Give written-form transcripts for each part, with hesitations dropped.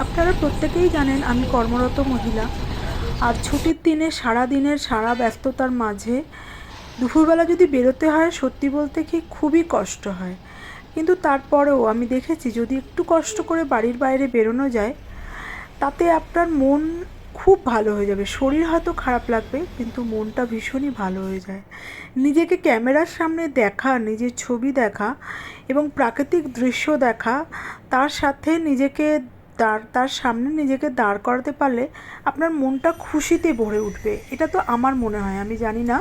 আপনারা প্রত্যেকেই জানেন আমি কর্মরত মহিলা। আর ছুটির দিনে সারা সারা ব্যস্ততার মাঝে দুপুরবেলা যদি বেরোতে হয়, সত্যি বলতে কি খুবই কষ্ট হয়। কিন্তু তারপরেও আমি দেখেছি যদি একটু কষ্ট করে বাড়ির বাইরে বেরোনো যায়, তাতে আপনার মন খুব ভালো হয়ে যাবে। শরীর হয়তো খারাপ লাগবে কিন্তু মনটা ভীষণই ভালো হয়ে যায়। নিজেকে ক্যামেরার সামনে দেখা, নিজের ছবি দেখা এবং প্রাকৃতিক দৃশ্য দেখা, তার সাথে নিজেকে তার সামনে নিজেকে দাঁড় করাতে পারলে আপনার মনটা খুশিতে ভরে উঠবে। এটা তো আমার মনে হয়, আমি জানি না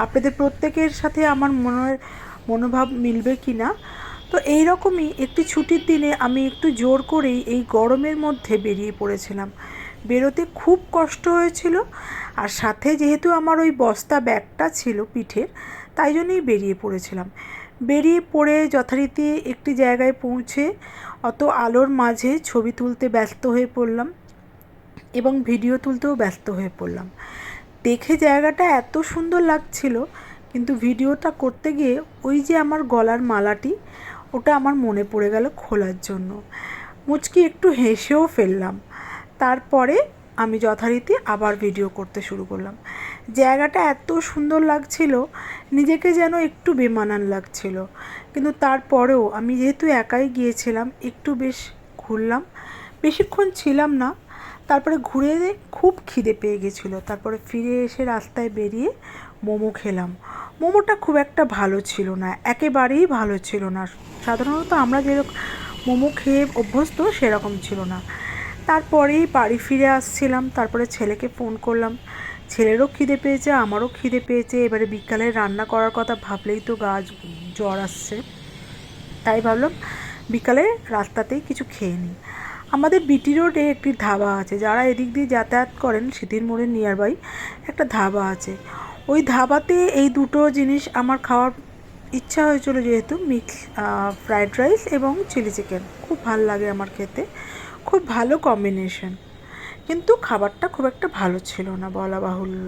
আপনাদের প্রত্যেকের সাথে আমার মনোভাব মিলবে কি না। তো এই রকমই একটি ছুটির দিনে আমি একটু জোর করেই এই গরমের মধ্যে বেরিয়ে পড়েছিলাম। বেরোতে খুব কষ্ট হয়েছিল, আর সাথে যেহেতু আমার ওই বস্তা ব্যাগটা ছিল পিঠের, তাই জন্যই বেরিয়ে পড়েছিলাম। বেরিয়ে পড়ে যথারীতি একটি জায়গায় পৌঁছে অত আলোর মাঝে ছবি তুলতে ব্যস্ত হয়ে পড়লাম এবং ভিডিও তুলতেও ব্যস্ত হয়ে পড়লাম। দেখে জায়গাটা এত সুন্দর লাগছিল, কিন্তু ভিডিওটা করতে গিয়ে ওই যে আমার গলার মালাটি, ওটা আমার মনে পড়ে গেল খোলার জন্য। মুচকি একটু হেসেও ফেললাম। তারপরে আমি যথারীতি আবার ভিডিও করতে শুরু করলাম। জায়গাটা এত সুন্দর লাগছিল, নিজেকে যেন একটু বেমানান লাগছিল, কিন্তু তারপরেও আমি যেহেতু একাই গিয়েছিলাম একটু বেশ ঘুরলাম। বেশিক্ষণ ছিলাম না, তারপরে ঘুরে খুব খিদে পেয়ে গেছিলো। তারপরে ফিরে এসে রাস্তায় বেরিয়ে মোমো খেলাম। মোমোটা খুব একটা ভালো ছিল না, একেবারেই ভালো ছিল না। সাধারণত আমরা যেরকম মোমো খেয়ে অভ্যস্ত সেরকম ছিল না। তারপরেই বাড়ি ফিরে আসছিলাম, তারপরে ছেলেকে ফোন করলাম। ছেলেরও খিদে পেয়েছে, আমারও খিদে পেয়েছে। এবারে বিকালে রান্না করার কথা ভাবলেই তো জ্বর আসছে। তাই ভাবলাম বিকালে রাস্তাতেই কিছু খেয়ে নিই। আমাদের বিটি রোডে একটি ধাবা আছে, যারা এদিক দিয়ে যাতায়াত করেন সিটির মোড়ের নিয়ার বাই একটা ধাবা আছে। ওই ধাবাতে এই দুটো জিনিস আমার খাওয়ার ইচ্ছা হয়েছিল, যেহেতু মিক্স ফ্রায়েড রাইস এবং চিলি চিকেন খুব ভালো লাগে আমার খেতে, খুব ভালো কম্বিনেশন। কিন্তু খাবারটা খুব একটা ভালো ছিল না বলা বাহুল্য।